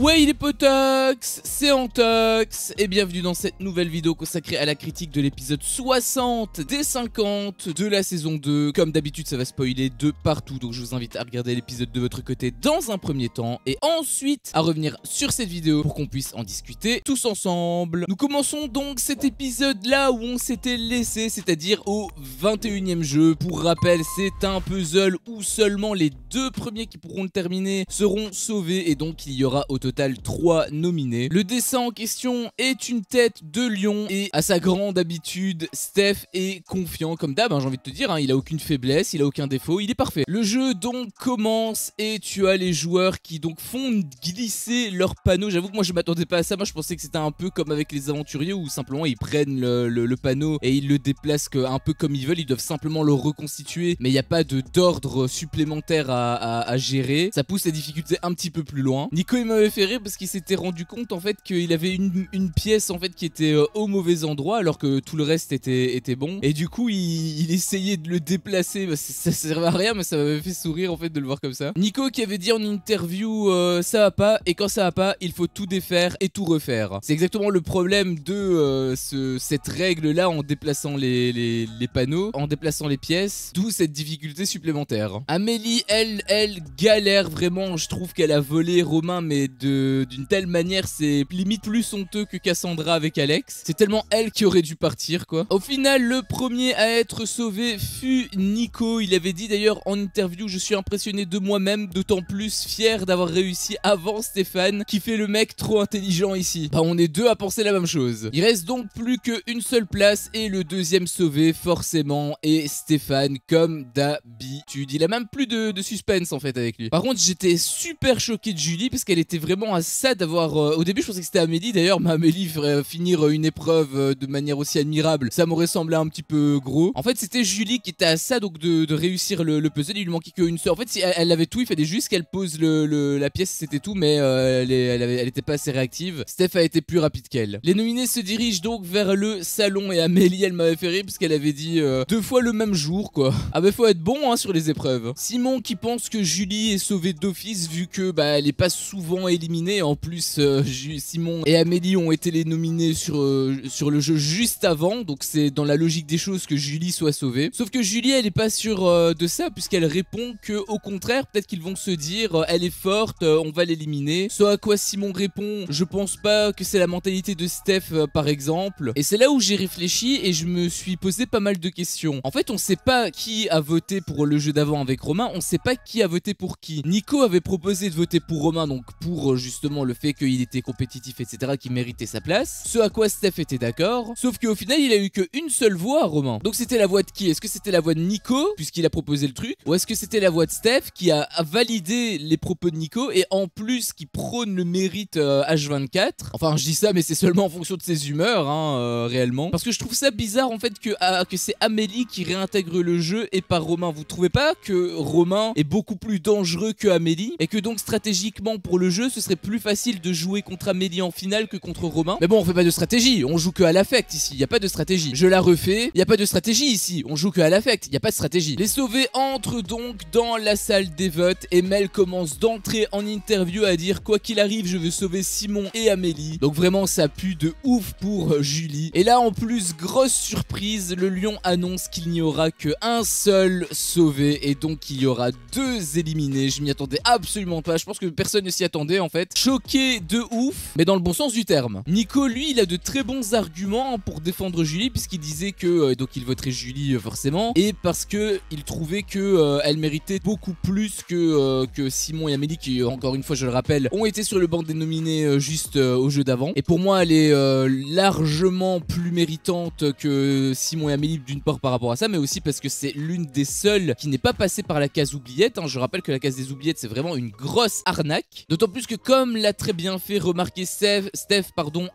Ouais, il est potox, c'est Antox, et bienvenue dans cette nouvelle vidéo consacrée à la critique de l'épisode 60 des 50 de la saison 2. Comme d'habitude, ça va spoiler de partout, donc je vous invite à regarder l'épisode de votre côté dans un premier temps, et ensuite à revenir sur cette vidéo pour qu'on puisse en discuter tous ensemble. Nous commençons donc cet épisode là où on s'était laissé, c'est-à-dire au 21e jeu. Pour rappel, c'est un puzzle où seulement les deux premiers qui pourront le terminer seront sauvés, et donc il y aura au total 3 nominés. Le dessin en question est une tête de lion, et à sa grande habitude, Steph est confiant comme d'hab, j'ai envie de te dire, il a aucune faiblesse, il a aucun défaut, il est parfait. Le jeu donc commence et tu as les joueurs qui donc font glisser leur panneau. J'avoue que moi je m'attendais pas à ça, moi je pensais que c'était un peu comme avec les aventuriers où simplement ils prennent le panneau et ils le déplacent un peu comme ils veulent, ils doivent simplement le reconstituer, mais il n'y a pas d'ordre supplémentaire à gérer. Ça pousse la difficulté un petit peu plus loin. Nico il m'avait fait rire parce qu'il s'était rendu compte en fait qu'il avait une pièce en fait qui était au mauvais endroit alors que tout le reste était bon, et du coup il essayait de le déplacer. Ça servait à rien, mais ça m'avait fait sourire en fait de le voir comme ça. Nico qui avait dit en interview ça va pas, et quand ça va pas il faut tout défaire et tout refaire. C'est exactement le problème de cette règle là en déplaçant les panneaux, en déplaçant les pièces, d'où cette difficulté supplémentaire. Amélie elle galère vraiment, je trouve qu'elle a volé Romain, mais d'une telle manière c'est limite plus honteux que Cassandra avec Alex. C'est tellement elle qui aurait dû partir quoi. Au final le premier à être sauvé fut Nico. Il avait dit d'ailleurs en interview: je suis impressionné de moi-même, d'autant plus fier d'avoir réussi avant Stéphane qui fait le mec trop intelligent ici. On est deux à penser la même chose. Il reste donc plus qu'une seule place et le deuxième sauvé forcément est Stéphane comme d'habitude. Il a même plus de suspense en fait avec lui. Par contre j'étais super choqué de Julie parce qu'elle était vraiment à ça d'avoir... Au début je pensais que c'était Amélie d'ailleurs, mais Amélie ferait finir une épreuve de manière aussi admirable, ça m'aurait semblé un petit peu gros. En fait c'était Julie qui était à ça donc de réussir le puzzle. Il lui manquait qu'une seule. En fait si elle avait tout, il fallait juste qu'elle pose la pièce, c'était tout, mais elle était pas assez réactive. Steph a été plus rapide qu'elle. Les nominés se dirigent donc vers le salon, et Amélie elle m'avait fait rire parce qu'elle avait dit 2 fois le même jour quoi. Ah bah faut être bon sur les épreuves. Simon qui pense que Julie est sauvée d'office vu que elle est pas souvent éliminée. En plus Simon et Amélie ont été les nominés sur le jeu juste avant, donc c'est dans la logique des choses que Julie soit sauvée. Sauf que Julie elle est pas sûre de ça, puisqu'elle répond que au contraire peut-être qu'ils vont se dire elle est forte, on va l'éliminer. Ce à quoi Simon répond: je pense pas que c'est la mentalité de Steph par exemple. Et c'est là où j'ai réfléchi et je me suis posé pas mal de questions. En fait on sait pas qui a voté pour le jeu d'avant avec Romain, on sait pas qui a voté pour qui. Nico avait proposé de voter pour Romain, donc pour justement le fait qu'il était compétitif etc, qu'il méritait sa place. Ce à quoi Steph était d'accord. Sauf qu'au final il a eu qu'une seule voix, Romain. Donc c'était la voix de qui? Est-ce que c'était la voix de Nico puisqu'il a proposé le truc, ou est-ce que c'était la voix de Steph qui a validé les propos de Nico et en plus qui prône le mérite H24? Enfin je dis ça mais c'est seulement en fonction de ses humeurs réellement, parce que je trouve ça bizarre en fait que c'est Amélie qui réintègre le jeu et pas Romain. Vous trouvez pas que Romain est beaucoup plus dangereux que Amélie, et que donc stratégiquement pour le jeu ce serait plus facile de jouer contre Amélie en finale que contre Romain? Mais bon, on fait pas de stratégie, on joue que à l'affect ici, y a pas de stratégie. Je la refais, y a pas de stratégie ici, on joue que à l'affect, y a pas de stratégie. Les sauvés entrent donc dans la salle des votes et Mel commence d'entrer en interview à dire quoi qu'il arrive je veux sauver Simon et Amélie. Donc vraiment ça pue de ouf pour Julie. Et là en plus grosse surprise, le lion annonce qu'il n'y aura qu'un seul sauvé, et donc il y aura 2 éliminés. Je m'y attendais absolument pas, je pense que personne ne s'y attendait en fait. Choqué de ouf, mais dans le bon sens du terme. Nico lui il a de très bons arguments pour défendre Julie, puisqu'il disait que donc il voterait Julie forcément, et parce que il trouvait que elle méritait beaucoup plus que Simon et Amélie, qui encore une fois je le rappelle ont été sur le banc des nominés juste au jeu d'avant. Et pour moi elle est largement plus méritante que Simon et Amélie, d'une part par rapport à ça, mais aussi parce que c'est l'une des seules qui n'est pas passée par la case oubliette. Je rappelle que la case des oubliettes c'est vraiment une grosse arnaque, d'autant plus que comme l'a très bien fait remarquer Steph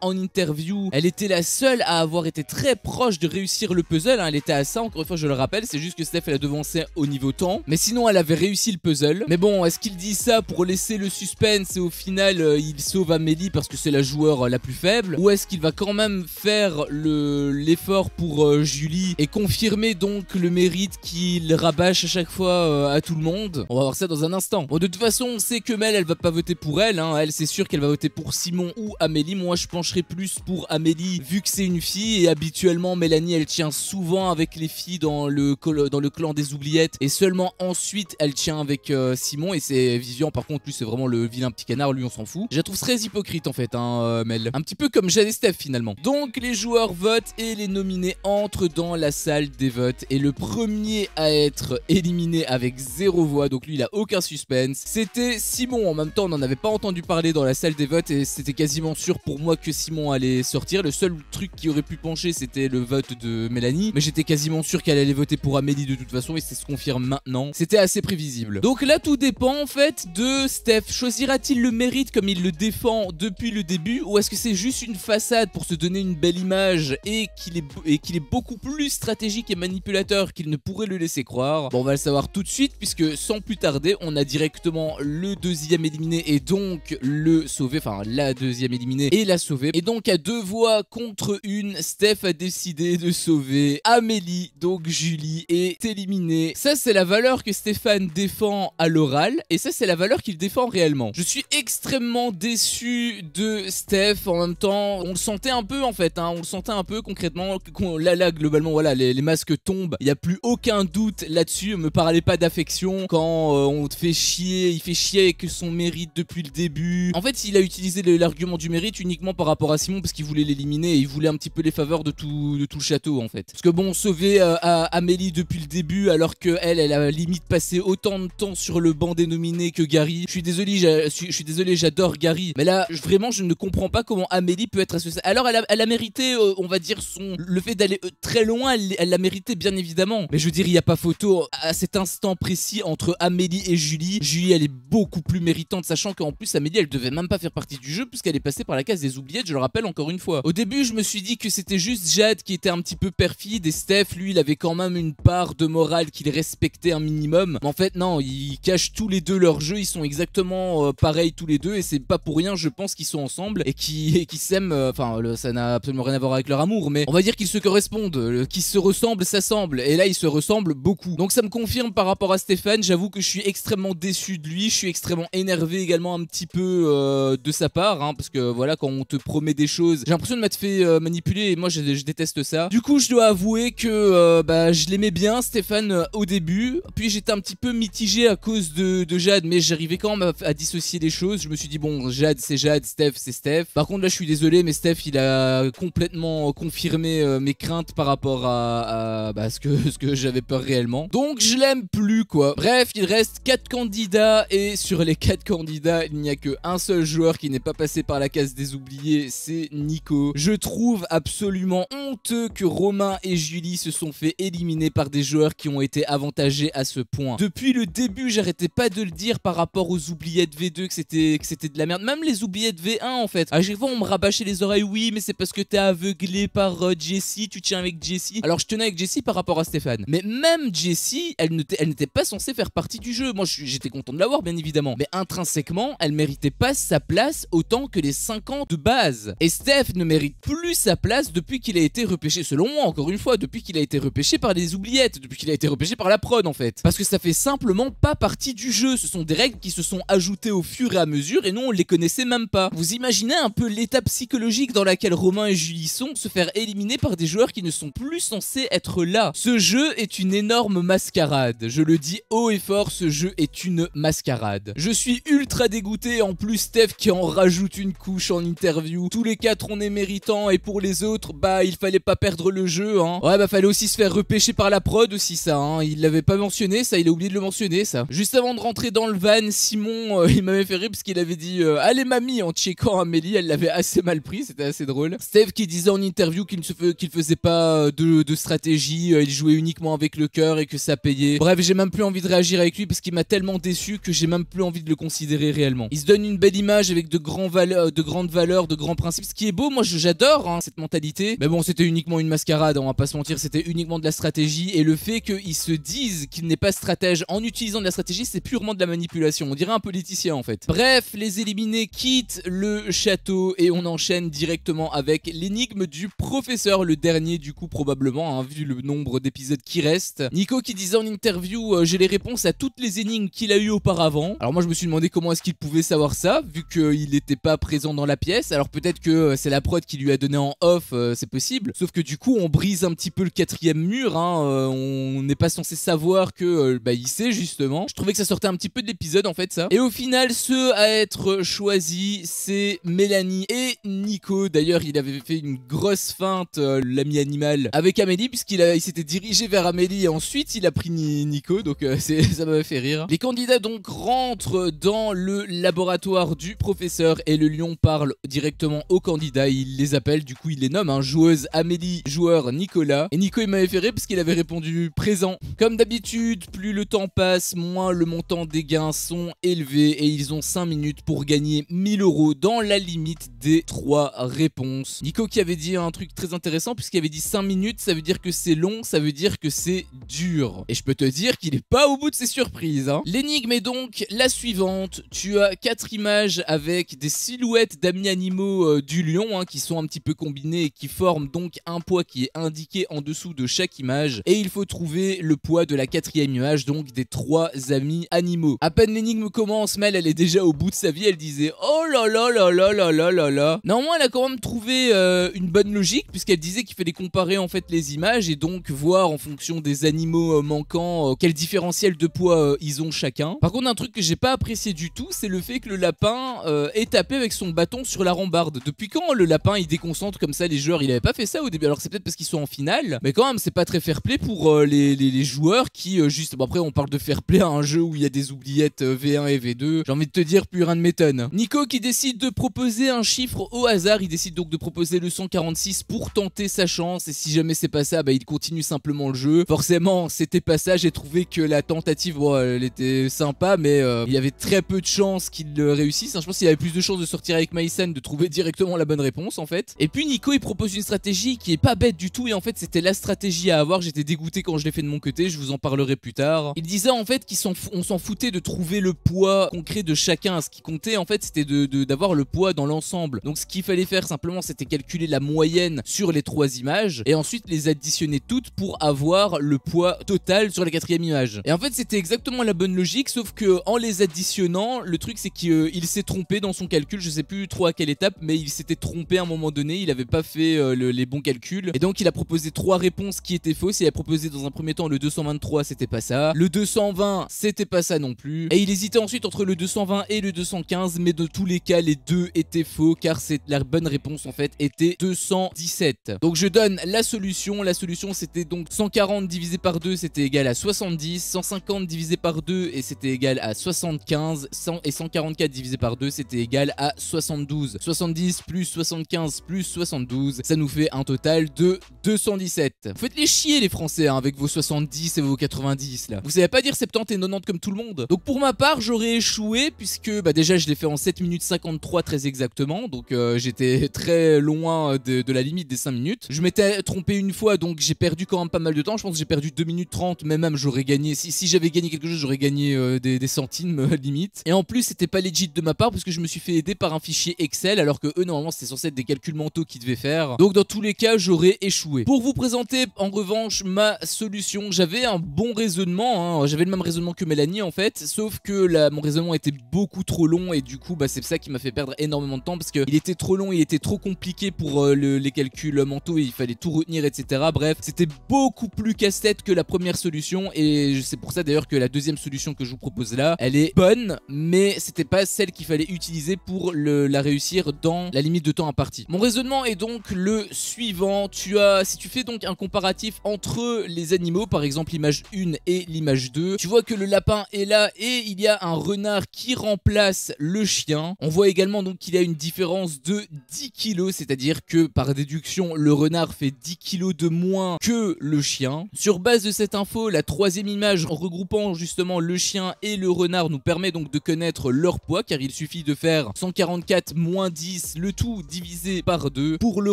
en interview, elle était la seule à avoir été très proche de réussir le puzzle. Elle était à ça, encore une fois je le rappelle, c'est juste que Steph elle a devancé au niveau temps, mais sinon elle avait réussi le puzzle. Mais bon, est-ce qu'il dit ça pour laisser le suspense et au final il sauve Amélie parce que c'est la joueur la plus faible, ou est-ce qu'il va quand même faire l'effort pour Julie et confirmer donc le mérite qu'il rabâche à chaque fois à tout le monde? On va voir ça dans un instant. Bon, de toute façon on sait que Mel elle va pas voter pour elle, elle, hein. Elle, c'est sûr qu'elle va voter pour Simon ou Amélie. Moi, je pencherai plus pour Amélie, vu que c'est une fille. Et habituellement, Mélanie, elle tient souvent avec les filles dans le clan des oubliettes. Et seulement ensuite, elle tient avec Simon. Et c'est Vivian, par contre, lui, c'est vraiment le vilain petit canard. Lui, on s'en fout. Je la trouve très hypocrite, en fait, hein, Mel. Un petit peu comme Jade et Steph, finalement. Donc, les joueurs votent et les nominés entrent dans la salle des votes. Et le premier à être éliminé avec 0 voix, donc lui, il a aucun suspense, c'était Simon. En même temps, on n'en avait pas entendu parler dans la salle des votes et c'était quasiment sûr pour moi que Simon allait sortir. Le seul truc qui aurait pu pencher, c'était le vote de Mélanie, mais j'étais quasiment sûr qu'elle allait voter pour Amélie de toute façon et ça se confirme maintenant. C'était assez prévisible. Donc là, tout dépend en fait de Steph. Choisira-t-il le mérite comme il le défend depuis le début, ou est-ce que c'est juste une façade pour se donner une belle image et qu'il est beaucoup plus stratégique et manipulateur qu'il ne pourrait le laisser croire? Bon, on va le savoir tout de suite, puisque sans plus tarder, on a directement le deuxième éliminé et donc le sauvé, enfin la deuxième éliminée et la sauvée. Et donc à 2 voix contre 1, Steph a décidé de sauver Amélie, donc Julie est éliminée. Ça, c'est la valeur que Stéphane défend à l'oral et ça, c'est la valeur qu'il défend réellement. Je suis extrêmement déçu de Steph. En même temps, on le sentait un peu en fait, hein, on le sentait un peu concrètement. Là globalement, voilà, les masques tombent, il n'y a plus aucun doute là-dessus. Me parlez pas d'affection quand on te fait chier, il fait chier avec son mérite depuis le début. En fait, il a utilisé l'argument du mérite uniquement par rapport à Simon parce qu'il voulait l'éliminer et il voulait un petit peu les faveurs de tout le château en fait. Parce que bon, sauver Amélie depuis le début alors qu'elle a limite passé autant de temps sur le banc des nominés que Gary. Je suis désolé, j'adore Gary, mais là vraiment je ne comprends pas comment Amélie peut être associée. Alors elle a mérité, on va dire, le fait d'aller très loin, elle l'a mérité bien évidemment. Mais je veux dire, il n'y a pas photo à cet instant précis entre Amélie et Julie. Julie, elle est beaucoup plus méritante, sachant qu'en plus Amélie, elle devait même pas faire partie du jeu puisqu'elle est passée par la case des oubliettes, je le rappelle encore une fois. Au début, je me suis dit que c'était juste Jade qui était un petit peu perfide et Steph, lui, il avait quand même une part de morale qu'il respectait un minimum. Mais en fait, non, ils cachent tous les deux leur jeu, ils sont exactement pareils tous les deux et c'est pas pour rien, je pense, qu'ils sont ensemble et qui s'aiment. Enfin, ça n'a absolument rien à voir avec leur amour, mais on va dire qu'ils se correspondent, qu'ils se ressemblent, s'assemblent. Et là, ils se ressemblent beaucoup. Donc ça me confirme par rapport à Stéphane. J'avoue que je suis extrêmement déçu de lui. Je suis extrêmement énervé également un petit peu de sa part, hein, parce que voilà, quand on te promet des choses, j'ai l'impression de m'être fait manipuler et moi je déteste ça. Du coup, je dois avouer que je l'aimais bien Stéphane au début. Puis j'étais un petit peu mitigé à cause de Jade, mais j'arrivais quand même à dissocier les choses. Je me suis dit bon, Jade c'est Jade, Steph c'est Steph. Par contre là, je suis désolé, mais Steph il a complètement confirmé mes craintes par rapport à ce que j'avais peur réellement. Donc je l'aime plus quoi. Bref, il reste 4 candidats et sur les 4 candidats, il n'y a qu'un seul joueur qui n'est pas passé par la case des oubliés, c'est Nico. Je trouve absolument honteux que Romain et Julie se sont fait éliminer par des joueurs qui ont été avantagés à ce point. Depuis le début, j'arrêtais pas de le dire par rapport aux oubliettes V2 que c'était de la merde. Même les oubliettes V1 en fait. À chaque fois on me rabâchait les oreilles, oui mais c'est parce que t'es aveuglé par Jessie, tu tiens avec Jessie. Alors je tenais avec Jessie par rapport à Stéphane. Mais même Jessie, elle n'était pas censée faire partie du jeu. Moi j'étais content de l'avoir bien évidemment. Mais intrinsèquement, elle méritait pas sa place autant que les 50 de base. Et Steph ne mérite plus sa place depuis qu'il a été repêché, selon moi encore une fois, depuis qu'il a été repêché par les oubliettes, depuis qu'il a été repêché par la prod en fait. Parce que ça fait simplement pas partie du jeu. Ce sont des règles qui se sont ajoutées au fur et à mesure et nous on les connaissait même pas. Vous imaginez un peu l'état psychologique dans laquelle Romain et Julie sont, se faire éliminer par des joueurs qui ne sont plus censés être là. Ce jeu est une énorme mascarade. Je le dis haut et fort, ce jeu est une mascarade. Je suis ultra dégoûté, en plus Steph qui en rajoute une couche en interview. Tous les 4 on est méritants et pour les autres, il fallait pas perdre le jeu, hein. Ouais, fallait aussi se faire repêcher par la prod aussi ça, hein. Il l'avait pas mentionné ça, il a oublié de le mentionner ça. Juste avant de rentrer dans le van, Simon, il m'avait fait rire parce qu'il avait dit allez mamie en checkant Amélie, elle l'avait assez mal pris, c'était assez drôle. Steph qui disait en interview qu'il faisait pas de stratégie, il jouait uniquement avec le cœur et que ça payait. Bref, j'ai même plus envie de réagir avec lui parce qu'il m'a tellement déçu que j'ai même plus envie de le considérer réellement. Il se donne une belle image avec de grandes valeurs, de grands principes, ce qui est beau. Moi j'adore hein, cette mentalité, mais bon, c'était uniquement une mascarade, on va pas se mentir, c'était uniquement de la stratégie. Et le fait qu'ils se disent qu'il n'est pas stratège en utilisant de la stratégie, c'est purement de la manipulation, on dirait un politicien en fait. Bref, les éliminés quittent le château et on enchaîne directement avec l'énigme du professeur, le dernier du coup probablement, hein, vu le nombre d'épisodes qui restent. Nico qui disait en interview j'ai les réponses à toutes les énigmes qu'il a eues auparavant. Alors moi je me suis demandé comment est-ce qu'il pouvait savoir ça, vu qu'il n'était pas présent dans la pièce. Alors peut-être que c'est la prod qui lui a donné en off, c'est possible. Sauf que du coup, on brise un petit peu le quatrième mur, hein. On n'est pas censé savoir que il sait justement. Je trouvais que ça sortait un petit peu de l'épisode en fait, ça. Et au final, ceux à être choisis, c'est Mélanie et Nico. D'ailleurs, il avait fait une grosse feinte, l'ami animal, avec Amélie, puisqu'il s'était dirigé vers Amélie et ensuite il a pris Nico. Donc ça m'avait fait rire. Les candidats donc rentrent dans le laboratoire du professeur et le lion parle directement aux candidats. Il les appelle, du coup il les nomme, hein. Joueuse Amélie, joueur Nicolas. Et Nico il m'avait fait rire parce qu'il avait répondu présent. Comme d'habitude, plus le temps passe, moins le montant des gains sont élevés et ils ont 5 minutes pour gagner 1000 € dans la limite des 3 réponses. Nico qui avait dit un truc très intéressant puisqu'il avait dit 5 minutes, ça veut dire que c'est long, ça veut dire que c'est dur. Et je peux te dire qu'il est pas au bout de ses surprises, hein. L'énigme est donc la suivante. Tu as 4 images avec des silhouettes d'amis animaux du lion, hein, qui sont un petit peu combinés et qui forment donc un poids qui est indiqué en dessous de chaque image. Et il faut trouver le poids de la 4e image, donc des 3 amis animaux. À peine l'énigme commence, Mel elle est déjà au bout de sa vie, elle disait oh là là là là là là là là. Néanmoins elle a quand même trouvé une bonne logique puisqu'elle disait qu'il fallait comparer en fait les images et donc voir en fonction des animaux manquants quel différentiel de poids ils ont chacun. Par contre un truc que j'ai pas apprécié du tout, c'est le fait que le lapin est tapé avec son bâton sur la rambarde. Depuis quand le lapin il déconcentre comme ça les joueurs? Il avait pas fait ça au début. Alors c'est peut-être parce qu'ils sont en finale, mais quand même c'est pas très fair play pour les joueurs qui juste... Bon, après on parle de fair play à un jeu où il y a des oubliettes V1 et V2. J'ai envie de te dire plus rien ne m'étonne. Nico qui décide de proposer un chiffre au hasard. Il décide donc de proposer le 146 pour tenter sa chance. Et si jamais c'est pas ça, il continue simplement le jeu. Forcément c'était pas ça. J'ai trouvé que la tentative, bon, elle était sympa, mais il y avait très peu de chances qu'il réussisse, hein. Je pense qu'il y avait plus de chances de sortir avec Maïsan, de trouver directement la bonne réponse en fait. Et puis Nico il propose une stratégie qui est pas bête du tout et en fait c'était la stratégie à avoir. J'étais dégoûté quand je l'ai fait de mon côté, je vous en parlerai plus tard. Il disait en fait qu'on s'en foutait de trouver le poids concret de chacun. Ce qui comptait en fait c'était d'avoir le poids dans l'ensemble. Donc ce qu'il fallait faire simplement c'était calculer la moyenne sur les 3 images et ensuite les additionner toutes pour avoir le poids total sur la 4e image. Et en fait c'était exactement la bonne logique, sauf que en les additionnant, le truc c'est qu'il s'est trompé dans son calcul. Je sais plus trop à quelle étape, mais il s'était trompé à un moment donné, il avait pas fait les bons calculs et donc il a proposé 3 réponses qui étaient fausses. Il a proposé dans un premier temps le 223, c'était pas ça, le 220 c'était pas ça non plus, et il hésitait ensuite entre le 220 et le 215, mais de tous les cas les deux étaient faux car la bonne réponse en fait était 217. Donc je donne la solution c'était donc 140 divisé par 2 c'était égal à 70, 150 divisé par 2 et c'était égal à 75, 100 et 144 divisé par 2 c'était égal à 72. 70 plus 75 plus 72, ça nous fait un total de 217. Vous faites les chier les Français, hein, avec vos 70 et vos 90 là. Vous savez pas dire 70 et 90 comme tout le monde. Donc pour ma part j'aurais échoué puisque déjà je l'ai fait en 7 minutes 53 très exactement. Donc j'étais très loin de la limite des 5 minutes. Je m'étais trompé une fois donc j'ai perdu quand même pas mal de temps. Je pense que j'ai perdu 2 minutes 30, mais même j'aurais gagné. Si j'avais gagné quelque chose j'aurais gagné des centimes limite. Et en plus c'était pas legit de ma part parce que je me suis fait aider par un fichier Excel alors que eux normalement c'était censé être des calculs mentaux qu'ils devaient faire. Donc dans tous les cas j'aurais échoué. Pour vous présenter en revanche ma solution, j'avais un bon raisonnement, hein. J'avais le même raisonnement que Mélanie en fait, sauf que mon raisonnement était beaucoup trop long et du coup c'est ça qui m'a fait perdre énormément de temps parce qu'il était trop long, il était trop compliqué pour les calculs mentaux et il fallait tout retenir etc. Bref, c'était beaucoup plus casse-tête que la première solution et c'est pour ça d'ailleurs que la deuxième solution que je vous propose là, elle est bonne mais c'était pas celle qu'il fallait utiliser pour la réussir dans la limite de temps imparti. Mon raisonnement est donc le suivant. Si tu fais donc un comparatif entre les animaux, par exemple l'image 1 et l'image 2, tu vois que le lapin est là et il y a un renard qui remplace le chien. On voit également donc qu'il y a une différence de 10 kg, c'est-à-dire que par déduction le renard fait 10 kg de moins que le chien. Sur base de cette info, la 3e image en regroupant justement le chien et le renard nous permet donc de connaître leur poids car il suffit de faire 144 moins 10, le tout divisé par 2 pour le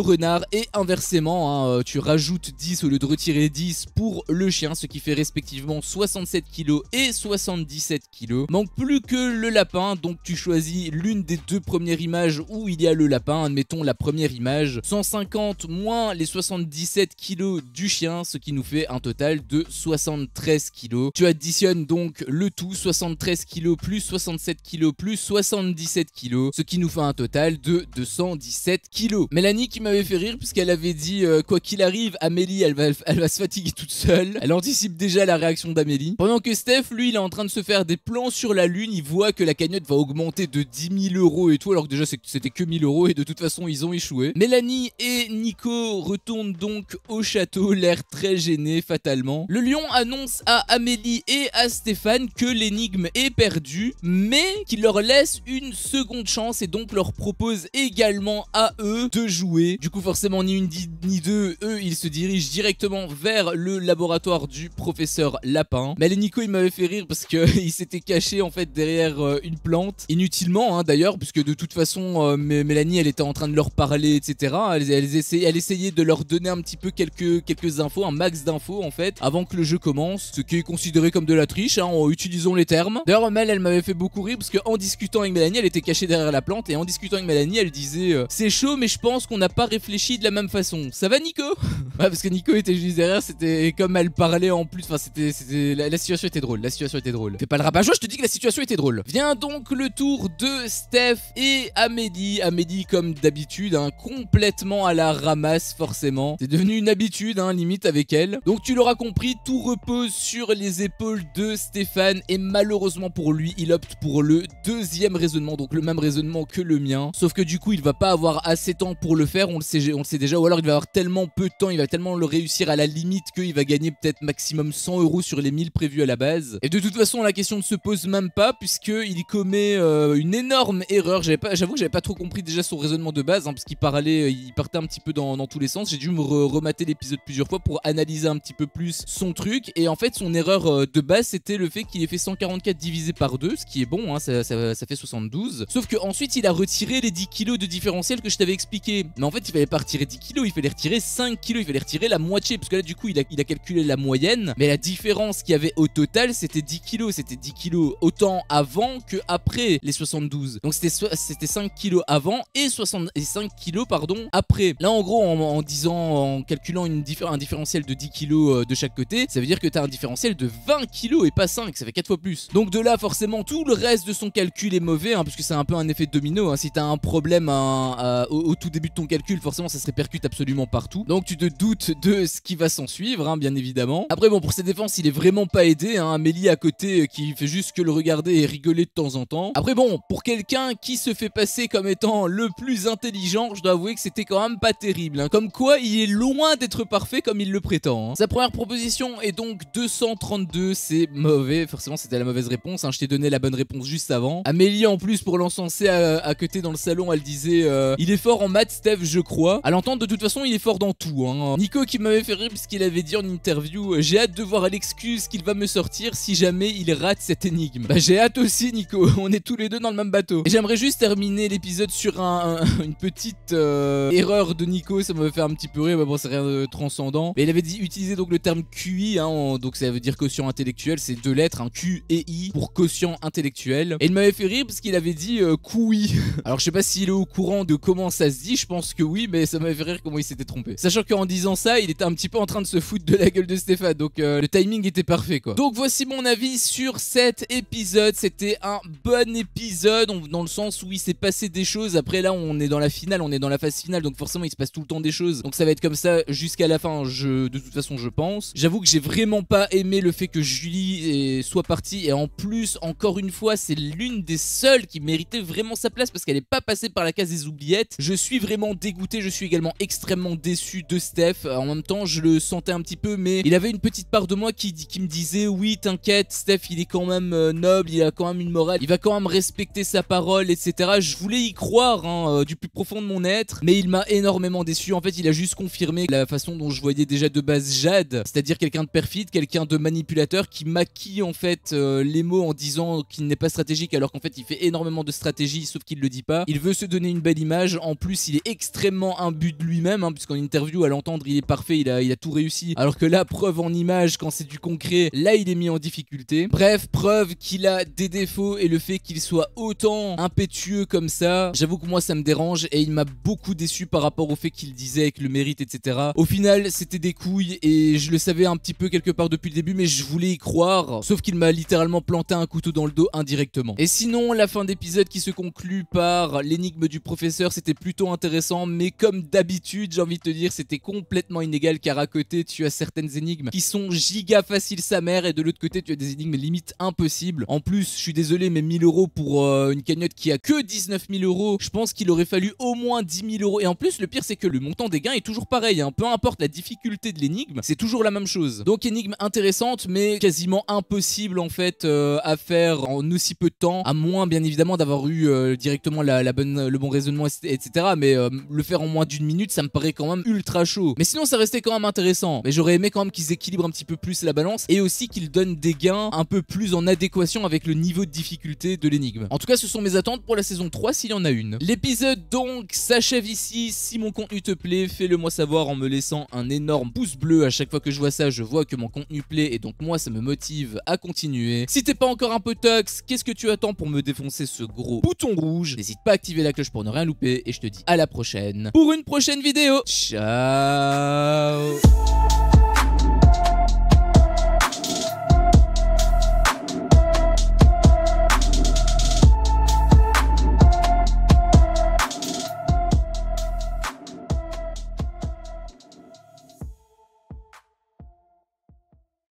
renard et inversement, hein, tu rajoutes 10 au lieu de retirer 10 pour le chien, ce qui fait respectivement 67 kg et 77 kg. Manque plus que le lapin, donc tu choisis l'une des 2 premières images où il y a le lapin, admettons la première image, 150 moins les 77 kg du chien, ce qui nous fait un total de 73 kg. Tu additionnes donc le tout, 73 kg plus 67 kg kilos plus 77 kilos, ce qui nous fait un total de 217 kilos. Mélanie qui m'avait fait rire puisqu'elle avait dit quoi qu'il arrive, Amélie elle va se fatiguer toute seule. Elle anticipe déjà la réaction d'Amélie. Pendant que Steph, lui, il est en train de se faire des plans sur la lune, il voit que la cagnotte va augmenter de 10 000 euros et tout, alors que déjà c'était que 1000 euros et de toute façon ils ont échoué. Mélanie et Nico retournent donc au château, l'air très gêné fatalement. Le lion annonce à Amélie et à Stéphane que l'énigme est perdue, mais qu'il leur laisse une seconde chance et donc leur propose également à eux de jouer. Du coup forcément ni une ni deux, eux ils se dirigent directement vers le laboratoire du professeur Lapin. Mais Nico il m'avait fait rire parce qu'il s'était caché en fait derrière une plante, inutilement hein, d'ailleurs, puisque de toute façon Mélanie elle était en train de leur parler etc. Elle essayait de leur donner un petit peu quelques infos, un max d'infos en fait, avant que le jeu commence, ce qui est considéré comme de la triche hein, en utilisant les termes. D'ailleurs Mel elle m'avait fait beaucoup rire parce qu'en discutant avec Mélanie elle était cachée derrière la plante et en discutant avec Mélanie elle disait c'est chaud mais je pense qu'on n'a pas réfléchi de la même façon. Ça va Nico? Ouais parce que Nico était juste derrière, c'était comme elle parlait en plus, enfin la situation était drôle, la situation était drôle. Fais pas le rabat-joie, je te dis que la situation était drôle. Vient donc le tour de Steph et Amélie. Amélie comme d'habitude hein, complètement à la ramasse forcément. C'est devenu une habitude hein, limite avec elle. Donc tu l'auras compris, tout repose sur les épaules de Stéphane et malheureusement pour lui il opte pour le deuxième raisonnement, donc le même raisonnement que le mien, sauf que du coup il va pas avoir assez de temps pour le faire, on le sait déjà, ou alors il va avoir tellement peu de temps, il va tellement le réussir à la limite qu'il va gagner peut-être maximum 100 euros sur les 1000 prévus à la base. Et de toute façon la question ne se pose même pas puisqu'il commet une énorme erreur. J'avoue que j'avais pas trop compris déjà son raisonnement de base hein, parce qu'il partait un petit peu dans tous les sens. J'ai dû me remater l'épisode plusieurs fois pour analyser un petit peu plus son truc, et en fait son erreur de base c'était le fait qu'il ait fait 144 divisé par 2, ce qui est bon hein, ça fait 72, sauf que ensuite il a retiré les 10 kilos de différentiel que je t'avais expliqué. Mais en fait il fallait pas retirer 10 kilos, il fallait retirer 5 kilos, il fallait retirer la moitié, parce que là du coup il a calculé la moyenne, mais la différence qu'il y avait au total c'était 10 kilos, c'était 10 kilos autant avant que après les 72. Donc c'était 5 kilos avant et 5 kilos pardon après. Là en gros en calculant un différentiel de 10 kilos de chaque côté, ça veut dire que tu as un différentiel de 20 kilos et pas 5, ça fait 4 fois plus. Donc de là forcément tout le reste de son calcul est mauvais hein, parce que c'est un peu un effet domino hein. Si tu as un problème au tout début de ton calcul, forcément ça se répercute absolument partout. Donc tu te doutes de ce qui va s'en suivre hein, bien évidemment. Après bon, pour ses défenses il est vraiment pas aidé hein. Amélie à côté qui fait juste que le regarder et rigoler de temps en temps. Après bon, pour quelqu'un qui se fait passer comme étant le plus intelligent, je dois avouer que c'était quand même pas terrible hein. Comme quoi il est loin d'être parfait comme il le prétend hein. Sa première proposition est donc 232, c'est mauvais, forcément c'était la mauvaise réponse hein. Je t'ai donné la bonne réponse juste avant. Amélie en plus pour l'encenser à côté dans le salon, elle disait il est fort en maths Steph je crois. À l'entendre de toute façon il est fort dans tout hein. Nico qui m'avait fait rire puisqu'il avait dit en interview j'ai hâte de voir l'excuse qu'il va me sortir si jamais il rate cette énigme. Bah j'ai hâte aussi Nico, on est tous les deux dans le même bateau. Et j'aimerais juste terminer l'épisode sur une petite erreur de Nico, ça m'avait fait un petit peu rire, mais bon c'est rien de transcendant. Mais il avait utilisé donc le terme QI hein, donc ça veut dire quotient intellectuel, c'est deux lettres, un Q et I pour quotient intellectuel. Et il m'avait fait rire parce qu'il avait dit QI. Alors je sais pas s'il est au courant de comment ça se dit, je pense que oui, mais ça m'avait fait rire comment il s'était trompé. Sachant qu'en disant ça, il était un petit peu en train de se foutre de la gueule de Stéphane, donc le timing était parfait quoi. Donc voici mon avis sur cet épisode, c'était un bon épisode dans le sens où il s'est passé des choses. Après là on est dans la finale, on est dans la phase finale, donc forcément il se passe tout le temps des choses, donc ça va être comme ça jusqu'à la fin de toute façon je pense. J'avoue que j'ai vraiment pas aimé le fait que Julie soit partie, et en plus encore une fois c'est l'une des seules qui méritait vraiment sa place parce qu'elle est pas passée par la case des oubliettes. Je suis vraiment dégoûté, je suis également extrêmement déçu de Steph. En même temps je le sentais un petit peu, mais il avait une petite part de moi qui me disait oui t'inquiète Steph il est quand même noble, il a quand même une morale, il va quand même respecter sa parole etc. Je voulais y croire hein, du plus profond de mon être, mais il m'a énormément déçu. En fait il a juste confirmé la façon dont je voyais déjà de base Jade, c'est-à-dire quelqu'un de perfide, quelqu'un de manipulateur qui maquille en fait les mots en disant qu'il n'est pas stratégique alors qu'en fait il fait énormément de stratégie sauf qu'il le dit pas. Il veut se donner une belle image, en plus il est extrêmement imbu de lui-même hein, puisqu'en interview à l'entendre il est parfait, il a tout réussi, alors que là preuve en image quand c'est du concret, là il est mis en difficulté. Bref, preuve qu'il a des défauts, et le fait qu'il soit autant impétueux comme ça, j'avoue que moi ça me dérange, et il m'a beaucoup déçu par rapport au fait qu'il disait avec le mérite etc. Au final c'était des couilles, et je le savais un petit peu quelque part depuis le début, mais je voulais y croire, sauf qu'il m'a littéralement planté un couteau dans le dos indirectement. simplement. Et sinon, la fin d'épisode qui se conclut par l'énigme du professeur, c'était plutôt intéressant, mais comme d'habitude, j'ai envie de te dire, c'était complètement inégal, car à côté, tu as certaines énigmes qui sont giga faciles sa mère, et de l'autre côté, tu as des énigmes limite impossibles. En plus, je suis désolé, mais 1000 € pour une cagnotte qui a que 19 000 €, je pense qu'il aurait fallu au moins 10 000 €. Et en plus, le pire, c'est que le montant des gains est toujours pareil, hein. Peu importe la difficulté de l'énigme, c'est toujours la même chose. Donc, énigme intéressante, mais quasiment impossible en fait à faire en aussi peu de temps, à moins bien évidemment d'avoir eu directement le bon raisonnement, etc. Mais le faire en moins d'une minute, ça me paraît quand même ultra chaud. Mais sinon, ça restait quand même intéressant. Mais j'aurais aimé quand même qu'ils équilibrent un petit peu plus la balance, et aussi qu'ils donnent des gains un peu plus en adéquation avec le niveau de difficulté de l'énigme. En tout cas, ce sont mes attentes pour la saison 3 s'il y en a une. L'épisode donc s'achève ici. Si mon contenu te plaît, fais-le moi savoir en me laissant un énorme pouce bleu. À chaque fois que je vois ça, je vois que mon contenu plaît, et donc moi ça me motive à continuer. Si t'es pas encore un peu tox, qu'est-ce que tu attends pour me défoncer ce gros bouton rouge? N'hésite pas à activer la cloche pour ne rien louper, et je te dis à la prochaine pour une prochaine vidéo. Ciao.